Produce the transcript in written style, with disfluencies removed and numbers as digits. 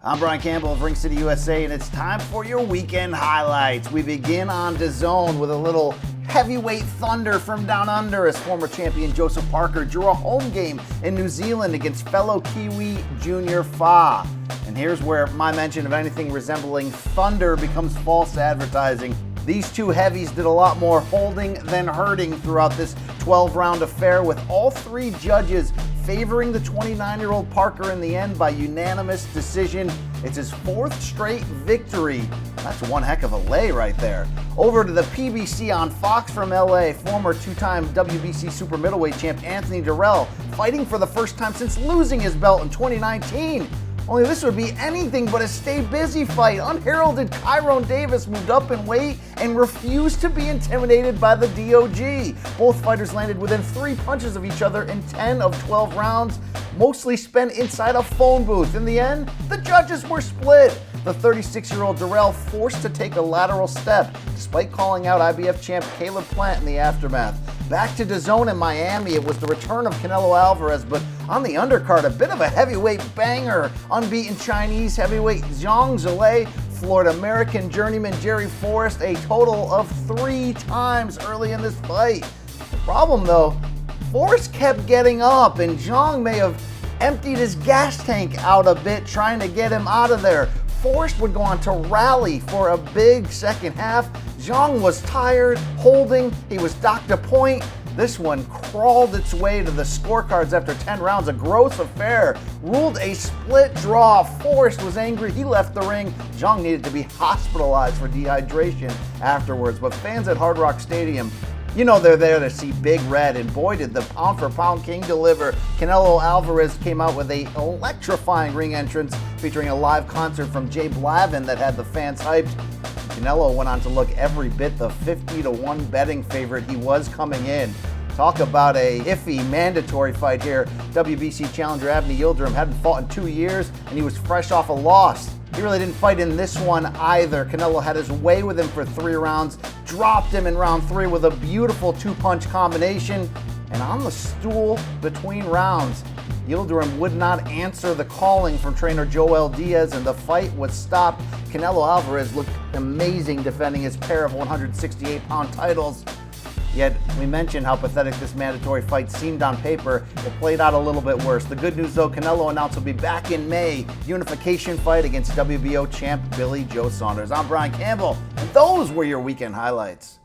I'm Brian Campbell of Ring City, USA, and it's time for your weekend highlights. We begin on DAZN with a little heavyweight thunder from down under as former champion Joseph Parker drew a home game in New Zealand against fellow Kiwi Junior Fa. And here's where my mention of anything resembling thunder becomes false advertising. These two heavies did a lot more holding than hurting throughout this 12-round affair, with all three judges favoring the 29-year-old Parker in the end by unanimous decision. It's his fourth straight victory. That's one heck of a lay right there. Over to the PBC on Fox from LA, former two-time WBC super middleweight champ Anthony Durrell fighting for the first time since losing his belt in 2019. Only this would be anything but a stay busy fight. Unheralded Kyron Davis moved up in weight and refused to be intimidated by the DOG. Both fighters landed within 3 punches of each other in 10 of 12 rounds, mostly spent inside a phone booth. In the end, the judges were split. The 36-year-old Durrell forced to take a lateral step, despite calling out IBF champ Caleb Plant in the aftermath. Back to DAZN in Miami, it was the return of Canelo Alvarez, but on the undercard, a bit of a heavyweight banger. Unbeaten Chinese heavyweight Zhang Zhilei floored American journeyman Jerry Forrest a total of 3 times early in this fight. The problem though, Forrest kept getting up, and Zhang may have emptied his gas tank out a bit trying to get him out of there. Forrest would go on to rally for a big second half. Zhang was tired, holding, he was docked a point. This one crawled its way to the scorecards after 10 rounds, a gross affair. Ruled a split draw. Forrest was angry, he left the ring. Zhang needed to be hospitalized for dehydration afterwards, but fans at Hard Rock Stadium, you know they're there to see Big Red, and boy did the pound-for-pound king deliver. Canelo Alvarez came out with a electrifying ring entrance featuring a live concert from Jay Blavin that had the fans hyped. Canelo went on to look every bit the 50-1 betting favorite he was coming in. Talk about a iffy mandatory fight here. WBC challenger Avni Yildirim hadn't fought in 2 years, and he was fresh off a loss. He really didn't fight in this one either. Canelo had his way with him for 3 rounds, dropped him in round 3 with a beautiful 2-punch combination, and on the stool between rounds, Yildirim would not answer the calling from trainer Joel Diaz, and the fight was stopped. Canelo Alvarez looked amazing defending his pair of 168-pound titles. Yet, we mentioned how pathetic this mandatory fight seemed on paper. It played out a little bit worse. The good news though, Canelo announced he'll be back in May. Unification fight against WBO champ Billy Joe Saunders. I'm Brian Campbell, and those were your weekend highlights.